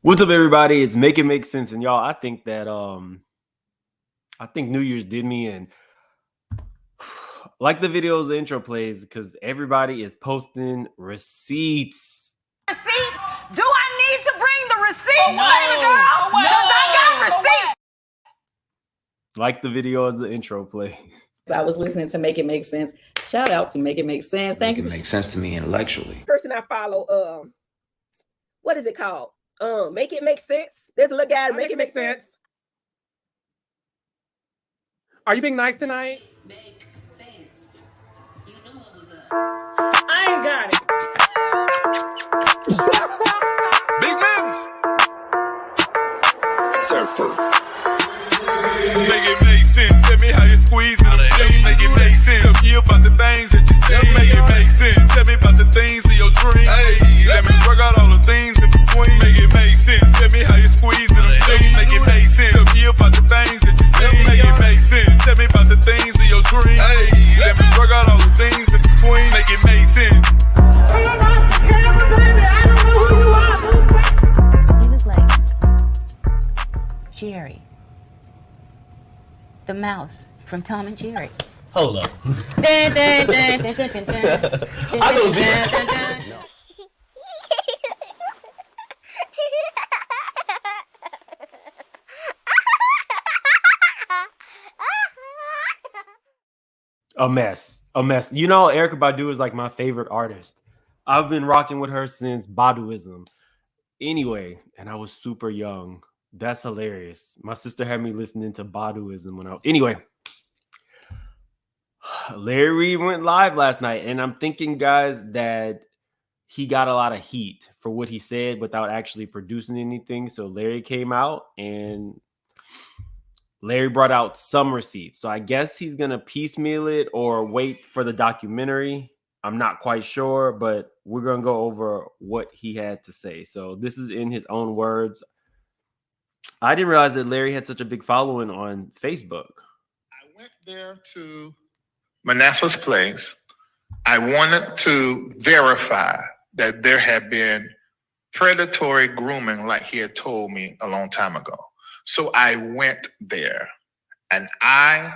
What's up, everybody? It's Make It Make Sense, and y'all, I think that I think New Year's did me, and like the videos, the intro plays because everybody is posting receipts. Receipts? Do I need to bring the receipts, baby girl? Because I got receipts. Like the video as the intro plays. I was listening to Make It Make Sense. Shout out to Make It Make Sense. Thank you. It makes sense to me intellectually. Person I follow, what is it called? Make It Make Sense. There's a little guy, Make It Make Sense. Are you being nice tonight? Make sense. You know what was up. I ain't got it. Big moves. Surfer. Make it make sense. Tell me how you squeeze it. Make it make sense. Tell me about the things that you say. Make it make sense. Tell me about the things of your dreams. Hey, let me work out all the things in between. Make it make sense. Tell me how you squeeze it. Make it make sense. Tell me about the things that you say. Make it make sense. Tell me about the things of your dreams. Hey, let me work out all the things in between. Make it make sense. You look like Jerry, the mouse from Tom and Jerry. Hold up. A mess. You know, Erykah Badu is like my favorite artist. I've been rocking with her since Baduism. Anyway, and I was super young. That's hilarious. My sister had me listening to Baduism when I was... Anyway, Larry Reid went live last night, and I'm thinking, guys, that he got a lot of heat for what he said without actually producing anything. So Larry came out, and Larry brought out some receipts. So I guess he's going to piecemeal it or wait for the documentary. I'm not quite sure, but we're going to go over what he had to say. So this is in his own words. I didn't realize that Larry had such a big following on Facebook. I went there to Manasseh's place. I wanted to verify that there had been predatory grooming like he had told me a long time ago. So I went there and I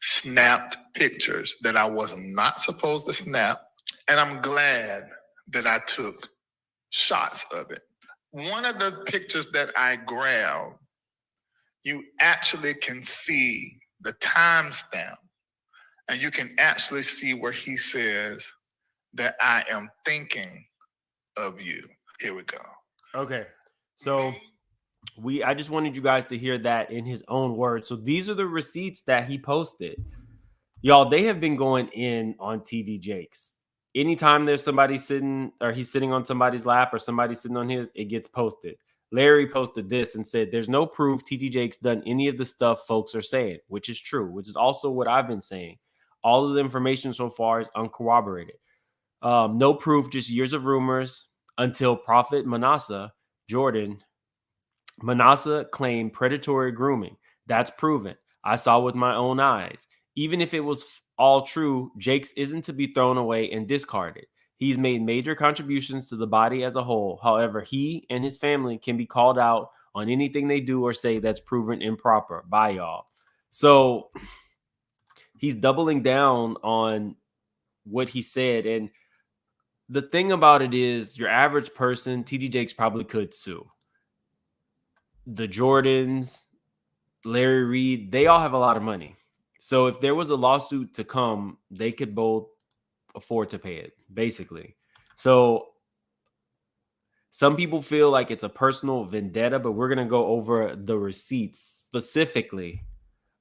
snapped pictures that I was not supposed to snap. And I'm glad that I took shots of it. One of the pictures that I grabbed, you actually can see the timestamp and you can actually see where he says that I am thinking of you. Here we go. Okay. So I just wanted you guys to hear that in his own words. So these are the receipts that he posted. Y'all, they have been going in on TD Jakes. Anytime there's somebody sitting or he's sitting on somebody's lap or somebody sitting on his, it gets posted. Larry posted this and said, there's no proof TD Jakes done any of the stuff folks are saying, which is true, which is also what I've been saying. All of the information so far is uncorroborated. No proof, just years of rumors until Prophet Manasseh Jordan. Manasseh claimed predatory grooming. That's proven. I saw with my own eyes. Even if it was all true, Jakes isn't to be thrown away and discarded. He's made major contributions to the body as a whole. However, he and his family can be called out on anything they do or say that's proven improper by y'all. So he's doubling down on what he said. And the thing about it is, your average person, TD Jakes probably could sue. The Jordans, Larry Reid, they all have a lot of money. So if there was a lawsuit to come, they could both afford to pay it, basically. So some people feel like it's a personal vendetta, but we're going to go over the receipts specifically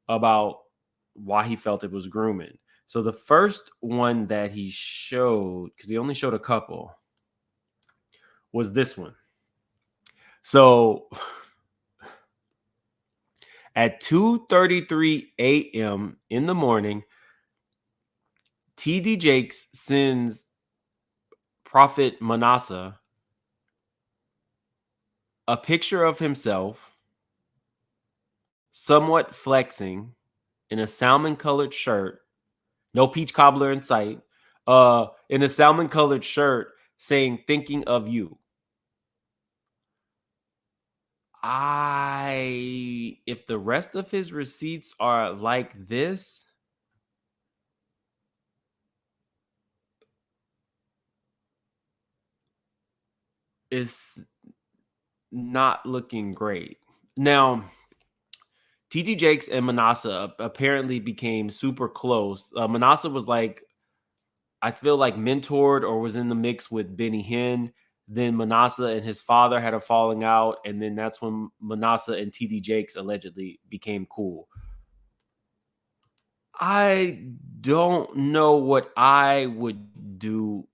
about why he felt it was grooming. So the first one that he showed, because he only showed a couple, was this one. So at 2:33 a.m. in the morning, TD Jakes sends Prophet Manasseh a picture of himself somewhat flexing in a salmon-colored shirt, no peach cobbler in sight, in a salmon-colored shirt saying, thinking of you. if the rest of his receipts are like this, it's not looking great. Now, TD Jakes and Manasseh apparently became super close. Manasseh was like, I feel like mentored or was in the mix with Benny Hinn. Then Manasseh and his father had a falling out, and then that's when Manasseh and TD Jakes allegedly became cool. I don't know what I would do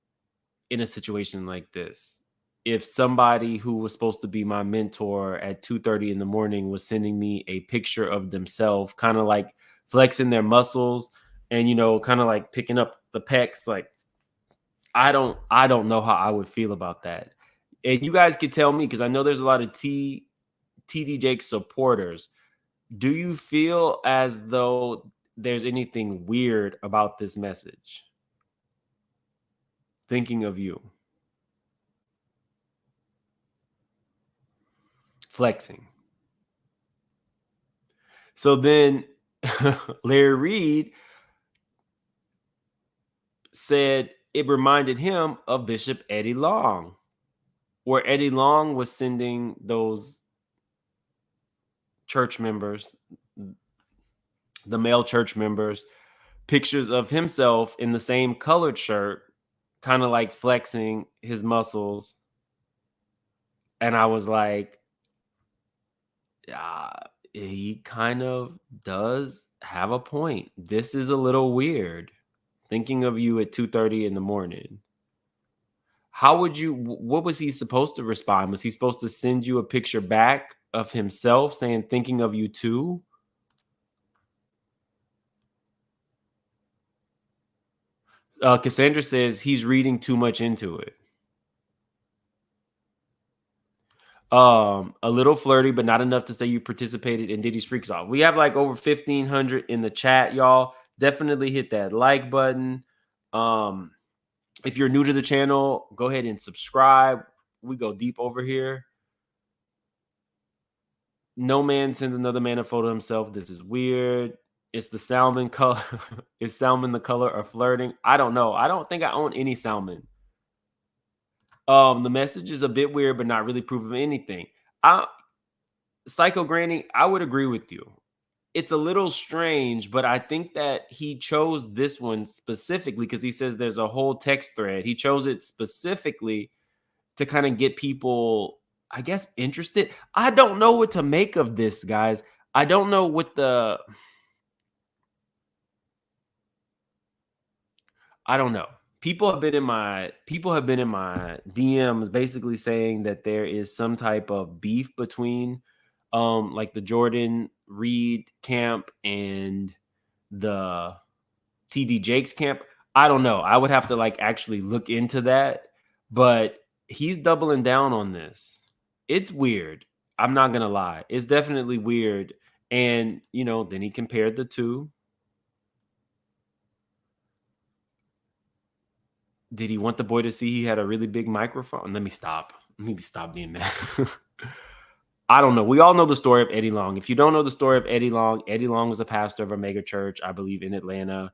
in a situation like this. If somebody who was supposed to be my mentor at 2:30 in the morning was sending me a picture of themselves, kind of like flexing their muscles and, you know, kind of like picking up the pecs, like I don't know how I would feel about that. And you guys could tell me, because I know there's a lot of TD Jake supporters. Do you feel as though there's anything weird about this message? Thinking of you. Flexing. So then Larry Reid said it reminded him of Bishop Eddie Long, where Eddie Long was sending those church members, the male church members, pictures of himself in the same colored shirt, kind of like flexing his muscles. And I was like, he kind of does have a point. This is a little weird. Thinking of you at 2:30 in the morning. What was he supposed to respond? Was he supposed to send you a picture back of himself saying, thinking of you too? Cassandra says he's reading too much into it. A little flirty, but not enough to say you participated in Diddy's Freaks Off. We have like over 1,500 in the chat, y'all. Definitely hit that like button. If you're new to the channel, go ahead and subscribe. We go deep over here. No man sends another man a photo of himself. This is weird. It's the salmon color. Is salmon the color of flirting? I don't know. I don't think I own any salmon. The message is a bit weird, but not really proof of anything. Psycho Granny, I would agree with you. It's a little strange, but I think that he chose this one specifically because he says there's a whole text thread. He chose it specifically to kind of get people, I guess, interested. I don't know what to make of this, guys. I don't know what I don't know. People have been in my DMs basically saying that there is some type of beef between like the Jordan Reid camp and the TD Jakes camp. I don't know. I would have to like actually look into that, but he's doubling down on this. It's weird. I'm not gonna lie. It's definitely weird. And you know, then he compared the two. Did he want the boy to see he had a really big microphone? Let me stop being mad. I don't know. We all know the story of Eddie Long. If you don't know the story of Eddie Long was a pastor of a mega church, I believe, in Atlanta.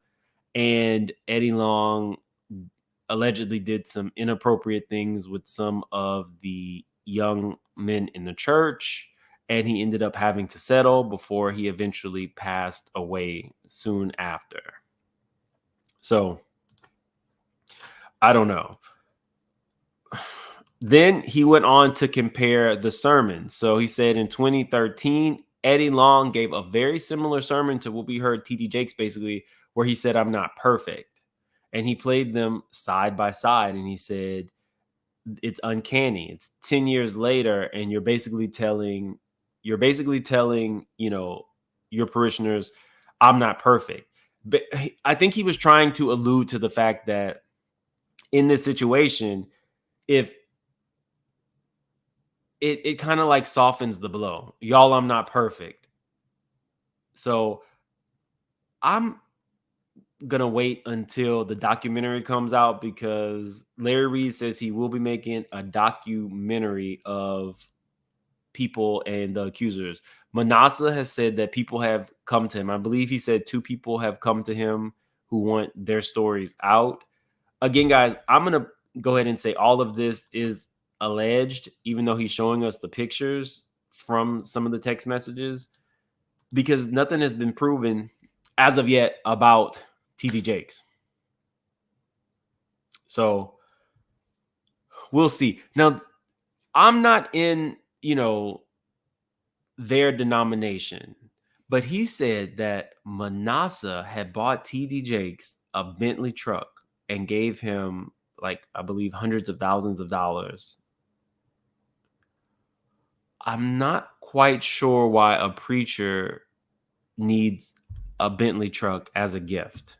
And Eddie Long allegedly did some inappropriate things with some of the young men in the church. And he ended up having to settle before he eventually passed away soon after. So I don't know. Then he went on to compare the sermons. So he said in 2013, Eddie Long gave a very similar sermon to what we heard TD Jakes basically, where he said, I'm not perfect. And he played them side by side. And he said, it's uncanny. It's 10 years later. And you're basically telling, you know, your parishioners, I'm not perfect. But I think he was trying to allude to the fact that in this situation, if it kind of like softens the blow. Y'all, I'm not perfect. So I'm going to wait until the documentary comes out because Larry Reid says he will be making a documentary of people and the accusers. Manasseh has said that people have come to him. I believe he said 2 people have come to him who want their stories out. Again, guys, I'm going to go ahead and say all of this is alleged, even though he's showing us the pictures from some of the text messages, because nothing has been proven as of yet about TD Jakes. So we'll see. Now, I'm not in, their denomination, but he said that Manasseh had bought TD Jakes a Bentley truck and gave him, like, I believe hundreds of thousands of dollars. I'm not quite sure why a preacher needs a Bentley truck as a gift.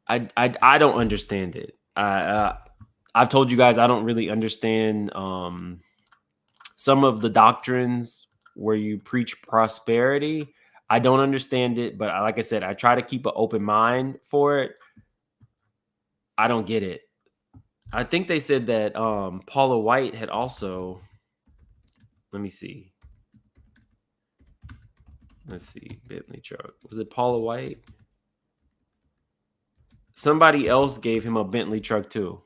I don't understand it. I've told you guys I don't really understand some of the doctrines where you preach prosperity. I don't understand it, but like I said, I try to keep an open mind for it. I don't get it. I think they said that Paula White had also, let me see. Let's see, Bentley truck. Was it Paula White? Somebody else gave him a Bentley truck too.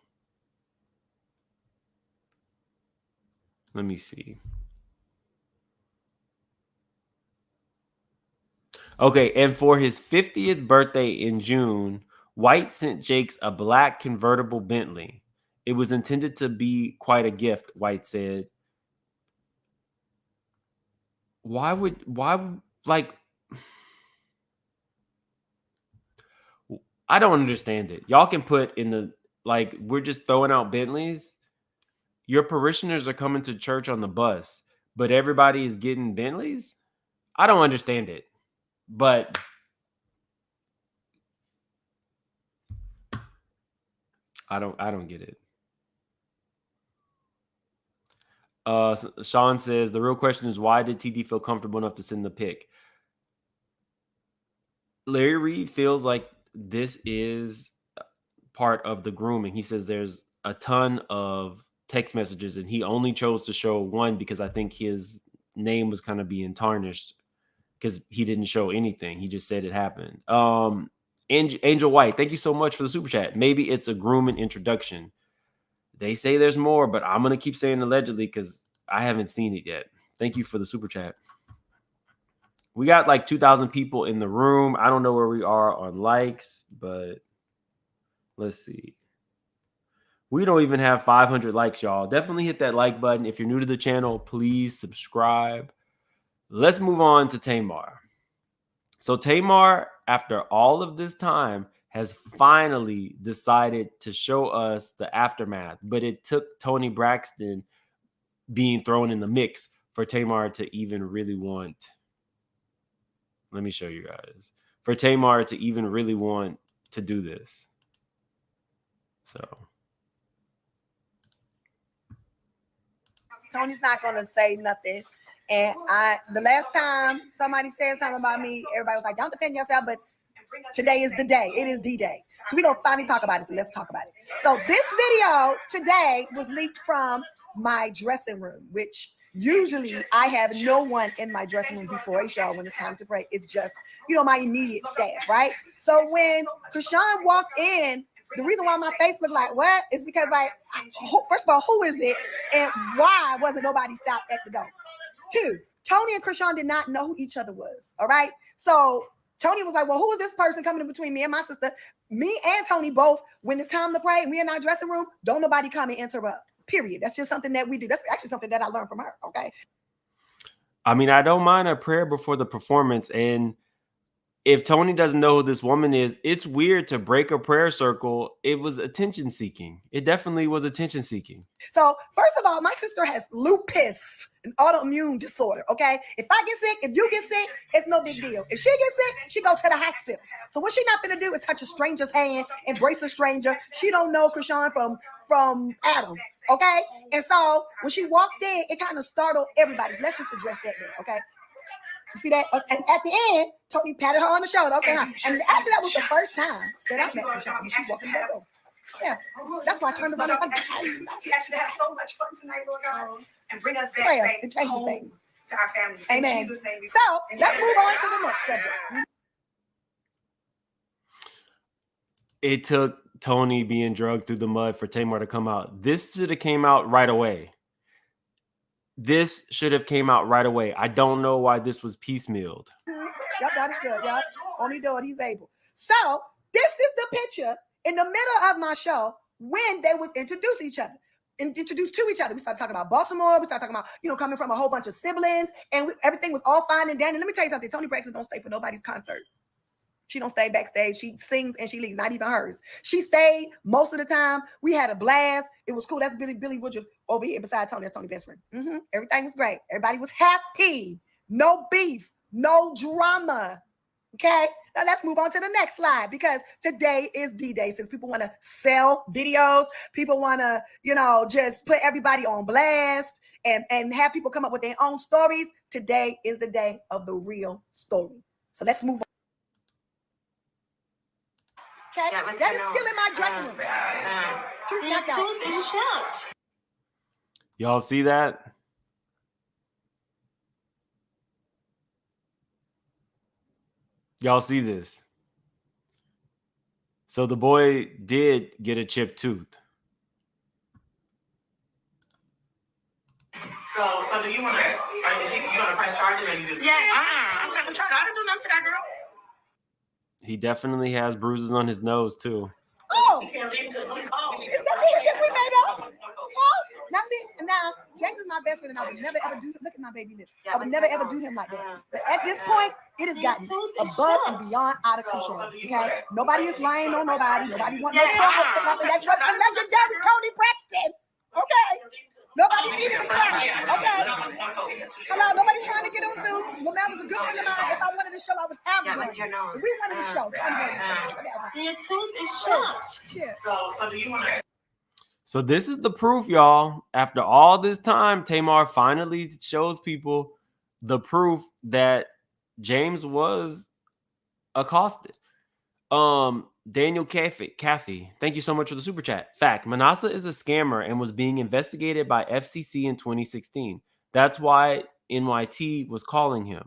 Let me see. Okay, and for his 50th birthday in June, White sent Jakes a black convertible Bentley. It was intended to be quite a gift, White said. Why, like, I don't understand it. Y'all can put in the, like, we're just throwing out Bentleys. Your parishioners are coming to church on the bus, but everybody is getting Bentleys? I don't understand it, but I don't get it. Sean says, the real question is, why did TD feel comfortable enough to send the pic? Larry Reid feels like this is part of the grooming. He says there's a ton of text messages and he only chose to show one because I think his name was kind of being tarnished because he didn't show anything. He just said it happened. Angel White, thank you so much for the super chat. Maybe it's a grooming introduction. They say there's more, but I'm going to keep saying allegedly because I haven't seen it yet. Thank you for the super chat. We got like 2,000 people in the room. I don't know where we are on likes, but let's see. We don't even have 500 likes, y'all. Definitely hit that like button. If you're new to the channel, please subscribe. Let's move on to Tamar. So Tamar, after all of this time, has finally decided to show us the aftermath, but it took Toni Braxton being thrown in the mix for Tamar to even really want. Let me show you guys. For Tamar to even really want to do this. So. Tony's not going to say nothing. And the last time somebody said something about me, everybody was like, don't defend yourself, but today is the day. It is D-Day. So we're going to finally talk about it. So let's talk about it. So this video today was leaked from my dressing room, which usually I have no one in my dressing room before a show when it's time to pray. It's just, my immediate staff, right? So when Chrisean walked in, the reason why my face looked like what is because, like, first of all, who is it? And why wasn't nobody stopped at the door? 2, Tony and Chrisean did not know who each other was. All right. So Tony was like, well, who is this person coming in between me and my sister? Me and Tony both, when it's time to pray, we in our dressing room, don't nobody come and interrupt. Period. That's just something that we do. That's actually something that I learned from her. Okay. I mean, I don't mind a prayer before the performance. And if Tony doesn't know who this woman is, it's weird to break a prayer circle. It was attention seeking. It definitely was attention seeking. So first of all, my sister has lupus, an autoimmune disorder. Okay. If I get sick, if you get sick, it's no big deal. If she gets sick, she go to the hospital. So what she not going to do is touch a stranger's hand, embrace a stranger. She don't know Chrisean from Adam. Okay. And so when she walked in, it kind of startled everybody. So let's just address that there. Okay. You see that? And at the end, Tony patted her on the shoulder. Okay. And actually, that was the first time that I met Chrisean. She walked in the door. Yeah, that's why I turned around. We actually have so much fun tonight, Lord God, and bring us that Prayer, same it changes home things. to our families. Amen. In Jesus' name. So let's move on to the next subject. It took Tony being drugged through the mud for Tamar to come out. This should have came out right away. This should have came out right away. I don't know why this was piecemealed. Yep, God is good. Yep, only do it. He's able. So this is the picture in the middle of my show when they was introduced to each other. Introduced to each other. We started talking about Baltimore. We started talking about, coming from a whole bunch of siblings, and everything was all fine and dandy. Let me tell you something. Toni Braxton don't stay for nobody's concert. She don't stay backstage. She sings and she leaves, not even hers. She stayed most of the time. We had a blast. It was cool. That's Billy Woodruff over here beside Tony. That's Tony's best friend. Everything was great. Everybody was happy. No beef. No drama. Okay? Now let's move on to the next slide, because today is D-Day. Since people want to sell videos, people want to, just put everybody on blast and have people come up with their own stories. Today is the day of the real story. So let's move on. Okay, Yeah, that is still in my dressing room. Your tooth is chapped. Y'all see that? Y'all see this? So the boy did get a chipped tooth. So do you want to? You gonna press charges or you just? Yes. I'm pressing charges. I didn't do nothing to that girl. He definitely has bruises on his nose too. Oh, You can't leave until he's is that the hit that we made up? Oh, now James is my best friend, and I would never ever do. Look at my baby lip. I would never ever do him like that. But at this point, it has gotten above and beyond out of control. Okay, nobody is lying on nobody. Nobody wants no trouble for nothing. That was the legendary Toni Braxton. Okay, nobody needed to cry. Okay, hello, nobody's trying to get on Zeus. Well, that was a good friend of mine. If I wanted to show, I would have one. If we wanted to show, Toni Braxton. Your tooth is chapped. Cheers. So do you want to? So this is the proof, y'all. After all this time, Tamar finally shows people the proof that James was accosted. Daniel Caffey, thank you so much for the super chat. Fact, Manasseh is a scammer and was being investigated by FCC in 2016. That's why NYT was calling him.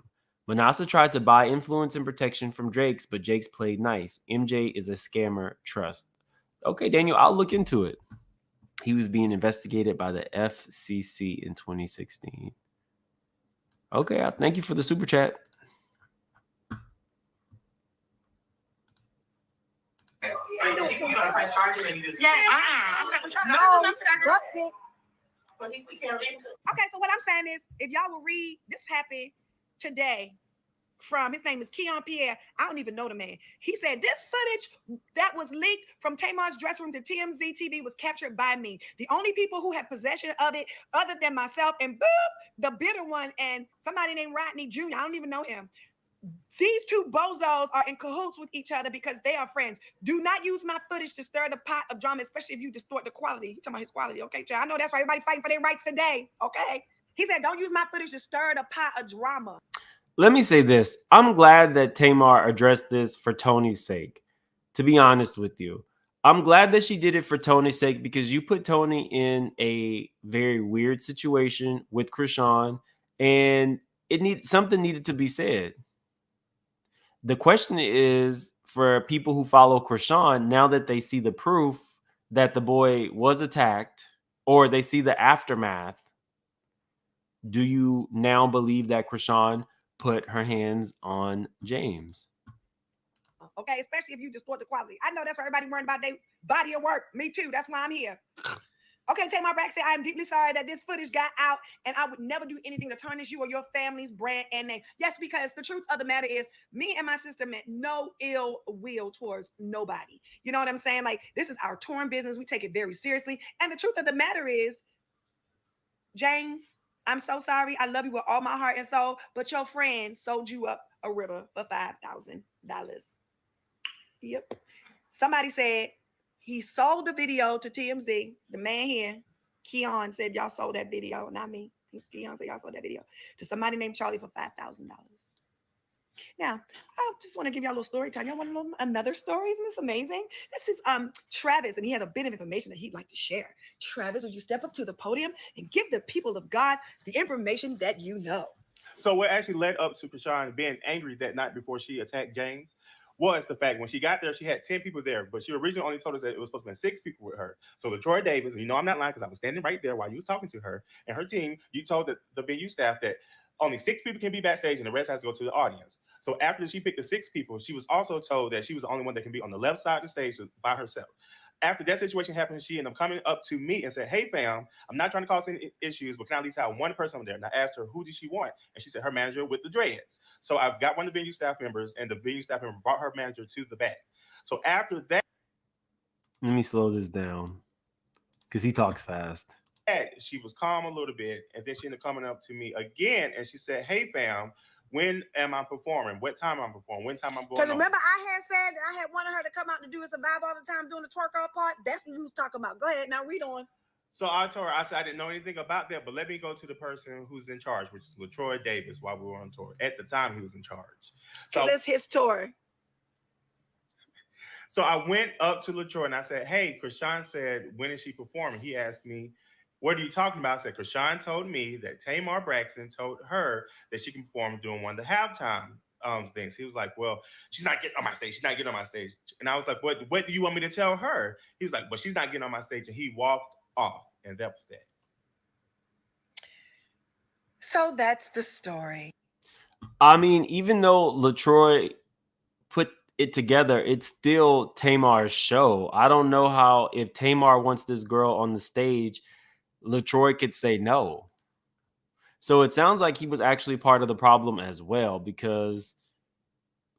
Manasseh tried to buy influence and protection from Jakes, but Jakes played nice. MJ is a scammer, trust. Okay, Daniel, I'll look into it. He was being investigated by the FCC in 2016. Okay, thank you for the super chat. You gonna press charges or you just? Yes. I'm pressing charges. No, busted. We can't leave until. Okay, so what I'm saying is, if y'all will read, this happened today from, his name is Keon Pierre. I don't even know the man. He said, this footage that was leaked from Tamar's dressing room to TMZ TV was captured by me. The only people who have possession of it, other than myself and the bitter one, and somebody named Rodney Jr., I don't even know him. These two bozos are in cahoots with each other because they are friends. Do not use my footage to stir the pot of drama, especially if you distort the quality. He's talking about his quality, okay, Chad? I know that's why everybody fighting for their rights today, okay? He said, don't use my footage to stir the pot of drama. Let me say this. I'm glad that Tamar addressed this for Tony's sake, to be honest with you. I'm glad that she did it for Tony's sake, because you put Tony in a very weird situation with Chrisean, and something needed to be said. The question is, for people who follow Chrisean, now that they see the proof that the boy was attacked, or they see the aftermath, do you now believe that Chrisean put her hands on James? Okay, especially if you distort the quality. I know that's why everybody worrying about their body of work. Me too. That's why I'm here. Okay, Tamar Braxton, I am deeply sorry that this footage got out, and I would never do anything to tarnish you or your family's brand and name. Yes, because the truth of the matter is, me and my sister meant no ill will towards nobody. You know what I'm saying? Like, this is our touring business. We take it very seriously. And the truth of the matter is, James, I'm so sorry. I love you with all my heart and soul, but your friend sold you up a river for $5,000. Yep. Somebody said he sold the video to TMZ. The man here, Keon, said y'all sold that video, not me. Keon said y'all sold that video to somebody named Charlie for $5,000. Now, I just want to give y'all a little story time. Y'all want to know another story? Isn't this amazing? This is Travis, and he has a bit of information that he'd like to share. Travis, will you step up to the podium and give the people of God the information that you know? So what actually led up to Chrisean being angry that night before she attacked James was the fact when she got there, she had 10 people there, but she originally only told us that it was supposed to be 6 people with her. So LaTroy Davis, you know I'm not lying because I was standing right there while you was talking to her and her team, you told the venue staff that only 6 people can be backstage and the rest has to go to the audience. So after she picked the 6 people, she was also told that she was the only one that can be on the left side of the stage by herself. After that situation happened, she ended up coming up to me and said, "Hey, fam, I'm not trying to cause any issues, but can I at least have one person on there?" And I asked her, who did she want? And she said, her manager with the dreads. So I've got one of the venue staff members, and the venue staff member brought her manager to the back. So after that, Let me slow this down because he talks fast. she was calm a little bit, and then she ended up coming up to me again, and she said, "Hey, fam, when am I performing? What time I'm performing? When time I'm going?" Because remember, I had said I had wanted her to come out to do a survival all the time doing the twerk out part. That's what you was talking about. Go ahead, now read on. So I told her, I said, I didn't know anything about that, but let me go to the person who's in charge, which is LaTroy Davis, while we were on tour. At the time, he was in charge. So it's his tour. So I went up to LaTroy and I said, "Hey, Chrisean said, when is she performing?" He asked me, "What are you talking about?" I said, "Chrisean told me that Tamar Braxton told her that she can perform during one of the halftime things." He was like, "Well, she's not getting on my stage. She's not getting on my stage." And I was like, what do you want me to tell her?" He was like, "Well, she's not getting on my stage." And he walked off, and that was that. So that's the story. I mean, even though LaTroy put it together, it's still Tamar's show. I don't know how, if Tamar wants this girl on the stage, LaTroy could say no. So it sounds like he was actually part of the problem as well, because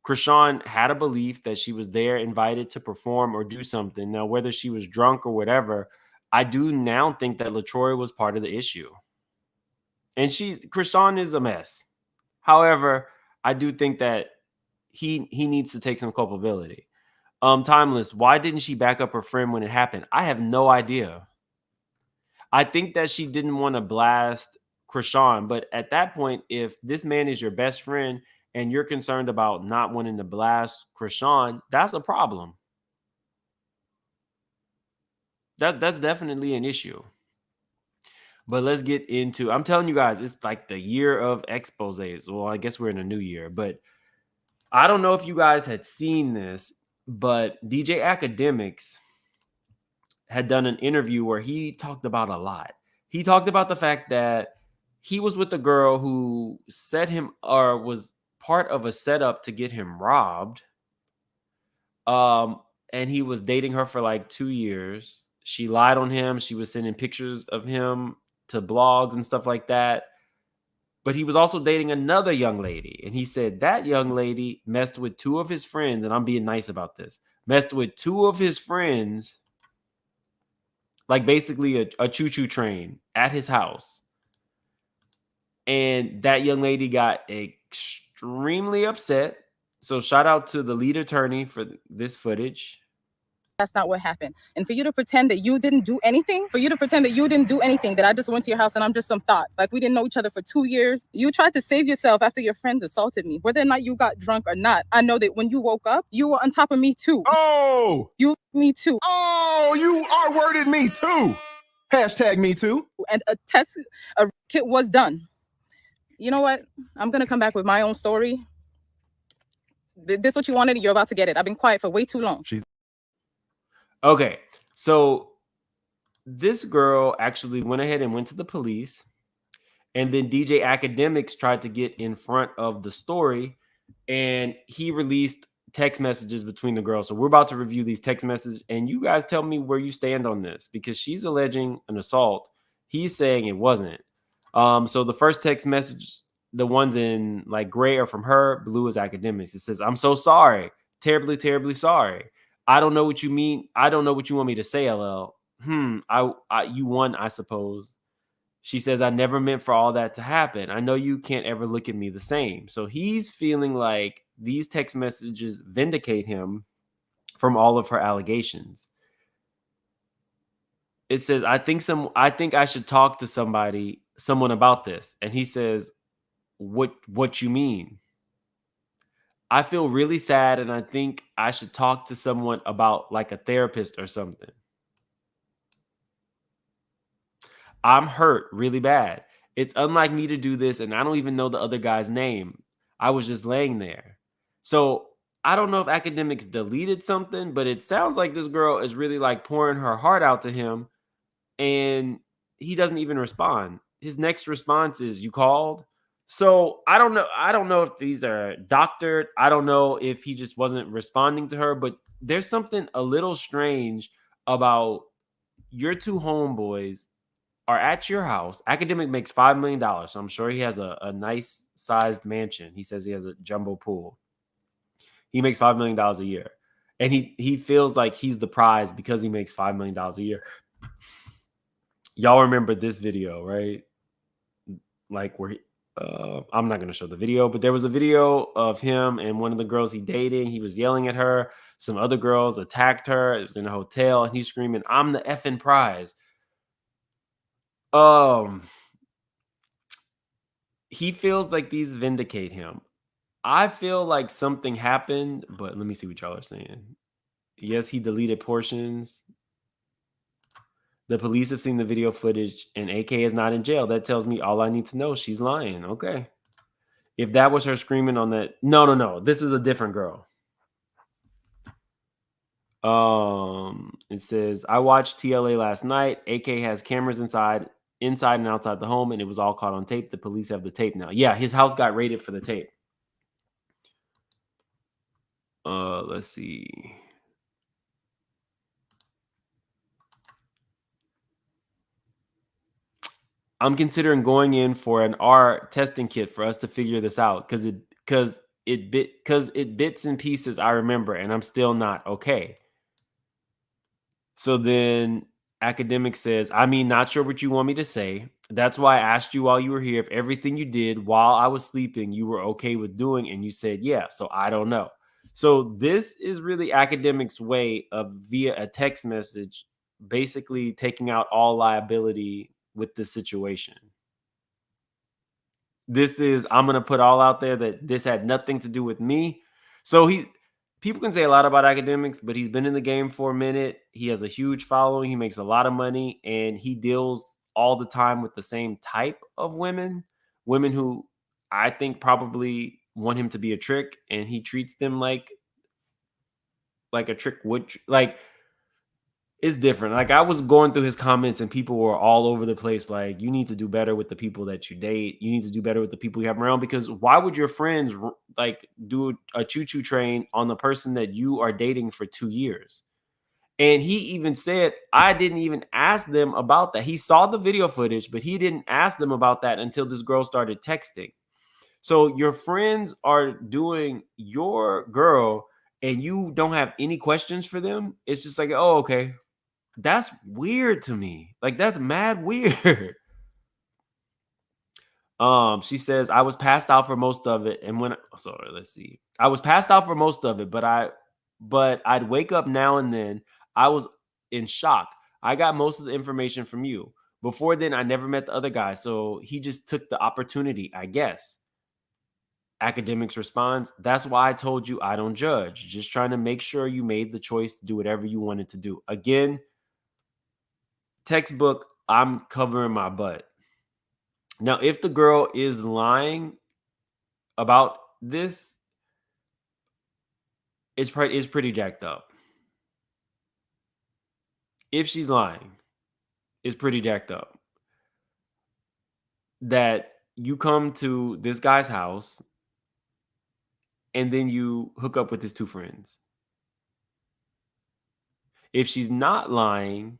Chrisean had a belief that she was there invited to perform or do something. Now, whether she was drunk or whatever, I do now think that LaTroy was part of the issue. And Chrisean is a mess. However, I do think that he needs to take some culpability. Timeless, why didn't she back up her friend when it happened? I have no idea. I think that she didn't want to blast Chrisean, but at that point, if this man is your best friend and you're concerned about not wanting to blast Chrisean, that's a problem. That's definitely an issue. But let's get into, I'm telling you guys, it's like the year of exposés. Well, I guess we're in a new year, but I don't know if you guys had seen this, but DJ Akademiks had done an interview where he talked about a lot. He talked about the fact that he was with a girl who set him, or was part of a setup to get him robbed. And he was dating her for like 2 years. She lied on him. She was sending pictures of him to blogs and stuff like that. But he was also dating another young lady. And he said that young lady messed with 2 of his friends. And I'm being nice about this. Messed with 2 of his friends, like basically a choo-choo train at his house. And that young lady got extremely upset. So shout out to the lead attorney for this footage. That's not what happened. And for you to pretend that you didn't do anything, that I just went to your house and I'm just some thought, like we didn't know each other for 2 years. You tried to save yourself after your friends assaulted me. Whether or not you got drunk or not, I know that when you woke up, you were on top of me too. Oh! Me too. Oh, you R-worded me too. Hashtag me too. And a kit was done. You know what? I'm going to come back with my own story. This what you wanted, you're about to get it. I've been quiet for way too long. Okay, so this girl actually went ahead and went to the police, and then DJ Akademiks tried to get in front of the story, and he released text messages between the girls. So we're about to review these text messages, and you guys tell me where you stand on this, because she's alleging an assault. He's saying it wasn't. So the first text message, the ones in like gray are from her, blue is Akademiks. It says, "I'm so sorry, terribly, terribly sorry. I don't know what you mean. I don't know what you want me to say, LL. You won, I suppose." She says, "I never meant for all that to happen. I know you can't ever look at me the same." So he's feeling like these text messages vindicate him from all of her allegations. It says, I think I should talk to someone about this. And he says, what you mean? I feel really sad, and I think I should talk to someone about like a therapist or something. I'm hurt really bad. It's unlike me to do this, and I don't even know the other guy's name. I was just laying there. So I don't know if Akademiks deleted something, but it sounds like this girl is really like pouring her heart out to him, and he doesn't even respond. His next response is, "You called?" So I don't know. I don't know if these are doctored. I don't know if he just wasn't responding to her, but there's something a little strange about your two homeboys are at your house. Akademiks makes $5 million. So I'm sure he has a nice sized mansion. He says he has a jumbo pool. He makes $5 million a year. And he feels like he's the prize because he makes $5 million a year. Y'all remember this video, right? Like where I'm not going to show the video, but there was a video of him and one of the girls he dating. He was yelling at her. Some other girls attacked her. It was in a hotel, and he's screaming, "I'm the effing prize." He feels like these vindicate him. I feel like something happened, but let me see what y'all are saying. Yes, he deleted portions. The police have seen the video footage, and AK is not in jail. That tells me all I need to know. She's lying. Okay. If that was her screaming on that, no. This is a different girl. It says, I watched TLA last night. AK has cameras inside and outside the home, and it was all caught on tape. The police have the tape now. Yeah, his house got raided for the tape. Let's see. I'm considering going in for an R testing kit for us to figure this out because it bits and pieces I remember, and I'm still not okay. So then Akademiks says, I mean, not sure what you want me to say. That's why I asked you while you were here if everything you did while I was sleeping you were okay with doing, and you said yeah. So I don't know. So this is really Akademiks' way of, via a text message, basically taking out all liability with the situation. This is, I'm going to put all out there that this had nothing to do with me. So people can say a lot about Akademiks, but he's been in the game for a minute. He has a huge following. He makes a lot of money, and he deals all the time with the same type of women who I think probably want him to be a trick, and he treats them like a trick would, like, it's different. Like, I was going through his comments and people were all over the place. Like, you need to do better with the people that you date. You need to do better with the people you have around, because why would your friends like do a choo-choo train on the person that you are dating for 2 years? And he even said, I didn't even ask them about that. He saw the video footage, but he didn't ask them about that until this girl started texting. So your friends are doing your girl and you don't have any questions for them. It's just like, oh, okay. That's weird to me. Like, that's mad weird. She says, I was passed out for most of it. And let's see. I was passed out for most of it, but I'd wake up now and then. I was in shock. I got most of the information from you. Before then, I never met the other guy. So he just took the opportunity, I guess. Akademiks responds, that's why I told you I don't judge. Just trying to make sure you made the choice to do whatever you wanted to do. Again, textbook, I'm covering my butt. Now, if the girl is lying about this, it's pretty jacked up. If she's lying, it's pretty jacked up. That you come to this guy's house and then you hook up with his two friends. If she's not lying,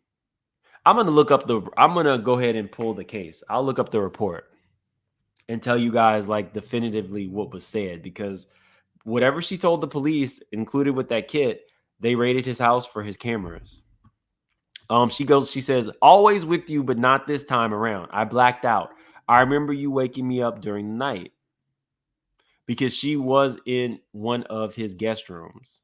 I'm going to go ahead and pull the case. I'll look up the report and tell you guys like definitively what was said, because whatever she told the police, included with that kit, they raided his house for his cameras. She says, always with you, but not this time around. I blacked out. I remember you waking me up during the night, because she was in one of his guest rooms,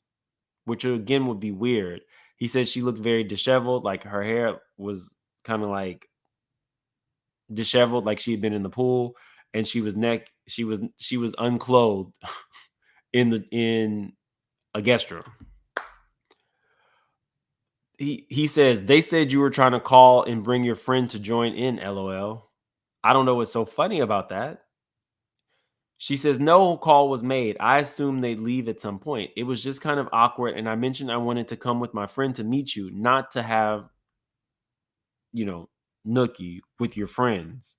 which again would be weird. He said she looked very disheveled, like her hair was kind of like disheveled, like she had been in the pool, and she was unclothed in a guest room. He says, they said you were trying to call and bring your friend to join in, LOL. I don't know what's so funny about that. She says, no call was made. I assumed they'd leave at some point. It was just kind of awkward. And I mentioned I wanted to come with my friend to meet you, not to have, nookie with your friends.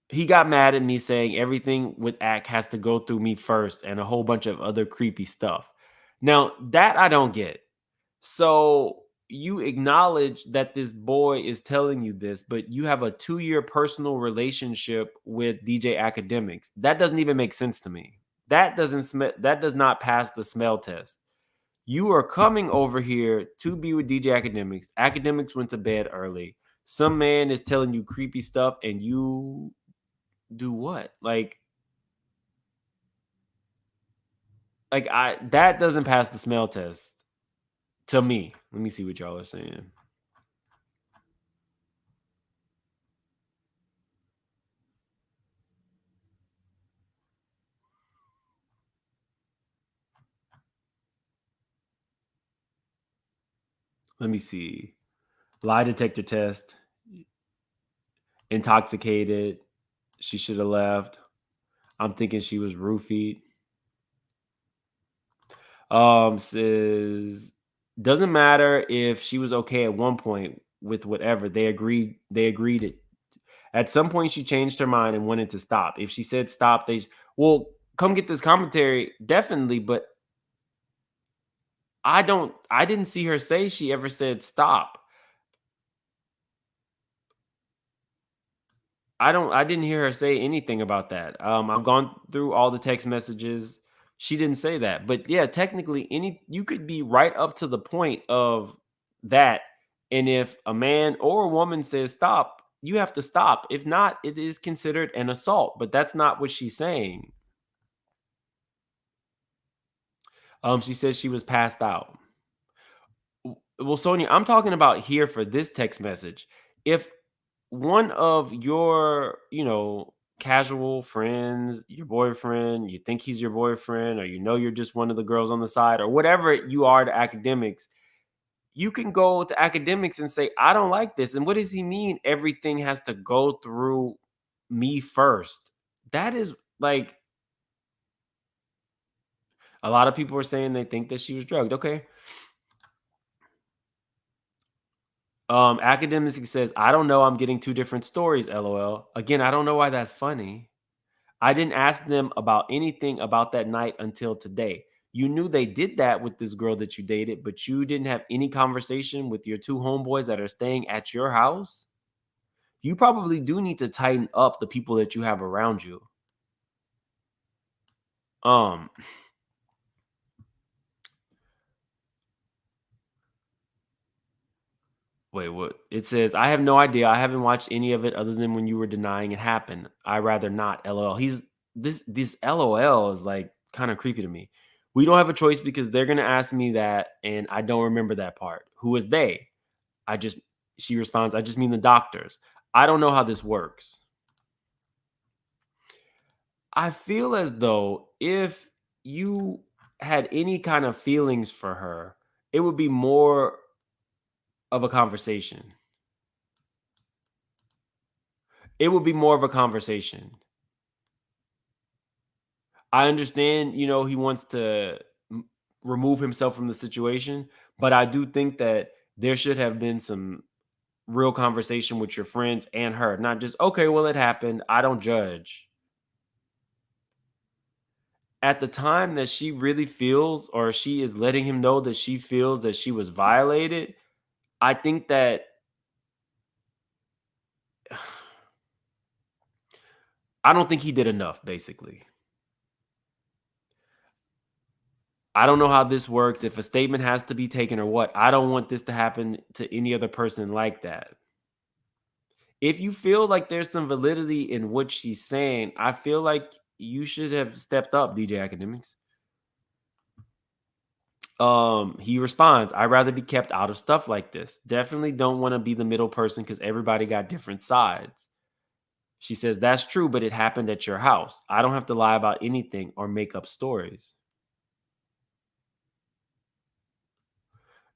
He got mad at me saying everything with Ak has to go through me first and a whole bunch of other creepy stuff. Now, that I don't get. So you acknowledge that this boy is telling you this, but you have a 2-year personal relationship with DJ Akademiks. That doesn't even make sense to me. That does not pass the smell test. You are coming over here to be with DJ Akademiks. Akademiks went to bed early. Some man is telling you creepy stuff and you do what? Like that doesn't pass the smell test to me. Let me see what y'all are saying. Let me see. Lie detector test. Intoxicated. She should have left. I'm thinking she was roofied. Says doesn't matter if she was okay at one point with whatever. They agreed it. At some point she changed her mind and wanted to stop. If she said stop, come get this commentary, definitely, but I didn't see her say she ever said stop. I didn't hear her say anything about that. I've gone through all the text messages. She didn't say that. But yeah, technically you could be right up to the point of that. And if a man or a woman says stop, you have to stop. If not, it is considered an assault, but that's not what she's saying. She says she was passed out. Well, Sonia, I'm talking about here for this text message. If one of your, casual friends, your boyfriend, you think he's your boyfriend, or you're just one of the girls on the side, or whatever you are to Akademiks, you can go to Akademiks and say, I don't like this. And what does he mean? Everything has to go through me first. That is like, a lot of people are saying they think that she was drugged. Okay. Akademiks says, I don't know. I'm getting 2 different stories. LOL. Again, I don't know why that's funny. I didn't ask them about anything about that night until today. You knew they did that with this girl that you dated, but you didn't have any conversation with your 2 homeboys that are staying at your house. You probably do need to tighten up the people that you have around you. Wait, what? It says, I have no idea. I haven't watched any of it other than when you were denying it happened. I rather not. LOL. This LOL is like kind of creepy to me. We don't have a choice because they're going to ask me that. And I don't remember that part. Who is they? She responds, I just mean the doctors. I don't know how this works. I feel as though if you had any kind of feelings for her, it would be more of a conversation. It would be more of a conversation. I understand, he wants to remove himself from the situation, but I do think that there should have been some real conversation with your friends and her, not just, okay, well, it happened. I don't judge. At the time that she really feels, or she is letting him know that she feels that she was violated, I think that I don't think he did enough, basically. I don't know how this works, if a statement has to be taken or what. I don't want this to happen to any other person like that. If you feel like there's some validity in what she's saying, I feel like you should have stepped up, DJ Akademiks. He responds, I'd rather be kept out of stuff like this. Definitely don't want to be the middle person because everybody got different sides. She says, that's true, but it happened at your house. I don't have to lie about anything or make up stories.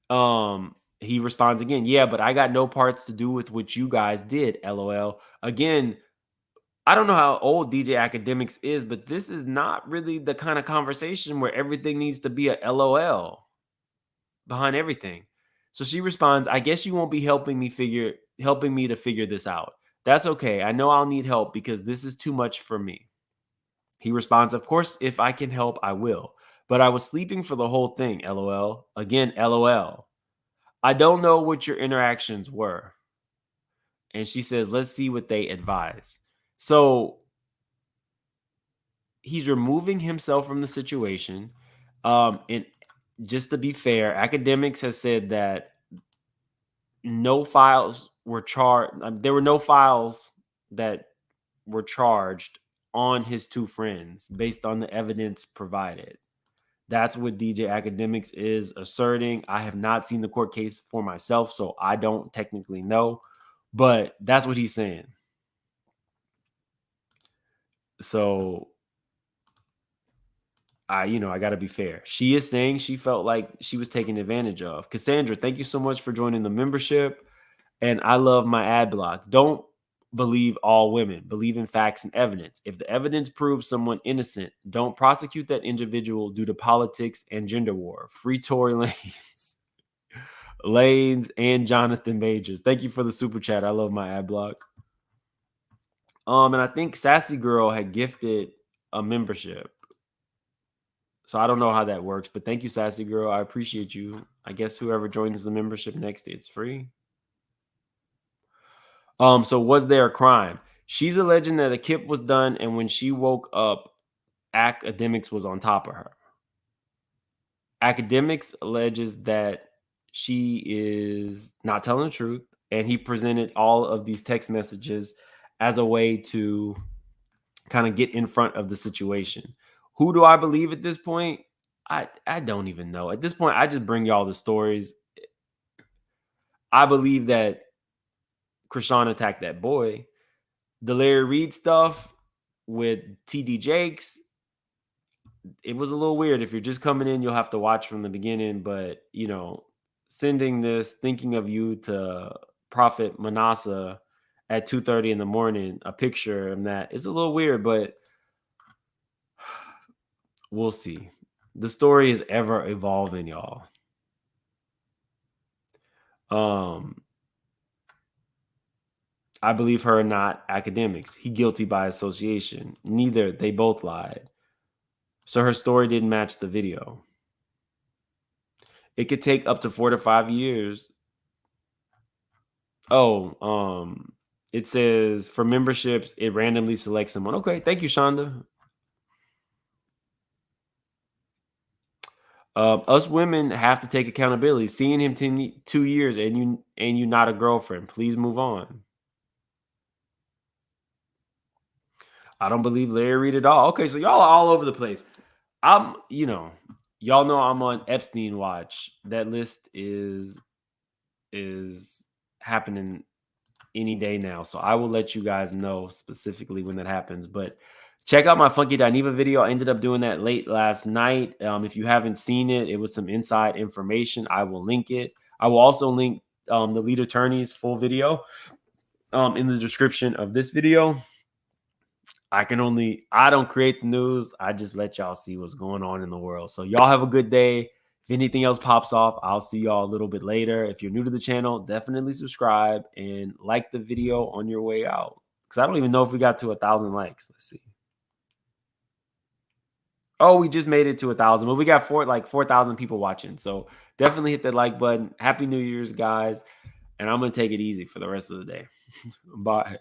He responds again, yeah, but I got no parts to do with what you guys did, LOL. Again, I don't know how old DJ Akademiks is, but this is not really the kind of conversation where everything needs to be a LOL behind everything. So she responds, I guess you won't be helping me to figure this out. That's okay. I know I'll need help because this is too much for me. He responds, of course, if I can help, I will. But I was sleeping for the whole thing, LOL. Again, LOL. I don't know what your interactions were. And she says, let's see what they advise. So he's removing himself from the situation. And just to be fair, Akademiks has said that no files were charged. There were no files that were charged on his two friends based on the evidence provided. That's what DJ Akademiks is asserting. I have not seen the court case for myself, so I don't technically know, but that's what he's saying. So I got to be fair. She is saying she felt like she was taken advantage of. Cassandra, thank you so much for joining the membership. And I love my ad block. Don't believe all women. Believe in facts and evidence. If the evidence proves someone innocent, don't prosecute that individual due to politics and gender war. Free Tory Lanes and Jonathan Majors. Thank you for the super chat. I love my ad block. And I think Sassy Girl had gifted a membership. So I don't know how that works, but thank you, Sassy Girl. I appreciate you. I guess whoever joins the membership next, it's free. So was there a crime? She's alleging that a kip was done, and when she woke up, Akademiks was on top of her. Akademiks alleges that she is not telling the truth, and he presented all of these text messages as a way to kind of get in front of the situation. Who do I believe at this point? I don't even know. At this point, I just bring y'all the stories. I believe that Chrisean attacked that boy. The Larry Reid stuff with TD Jakes, it was a little weird. If you're just coming in, you'll have to watch from the beginning. But, sending this, thinking of you to Prophet Manasseh at 2:30 in the morning, a picture of that is a little weird, but we'll see. The story is ever evolving, y'all. I believe her, not Akademiks. He guilty by association. Neither. They both lied. So her story didn't match the video. It could take up to 4 to 5 years. Oh, it says for memberships, it randomly selects someone. Okay, thank you, Shonda. Us women have to take accountability. Seeing him 2 years and you not a girlfriend. Please move on. I don't believe Larry Reid at all. Okay, so y'all are all over the place. Y'all know I'm on Epstein watch. That list is happening any day now. So I will let you guys know specifically when that happens. But check out my Funky Dineva video. I ended up doing that late last night. If you haven't seen it, it was some inside information. I will link it. I will also link the lead attorney's full video in the description of this video. I don't create the news. I just let y'all see what's going on in the world. So y'all have a good day. If anything else pops off, I'll see y'all a little bit later. If you're new to the channel, definitely subscribe and like the video on your way out. Because I don't even know if we got to 1,000 likes. Let's see. Oh, we just made it to 1,000, but we got 4,000 people watching. So definitely hit that like button. Happy New Year's, guys. And I'm going to take it easy for the rest of the day. Bye.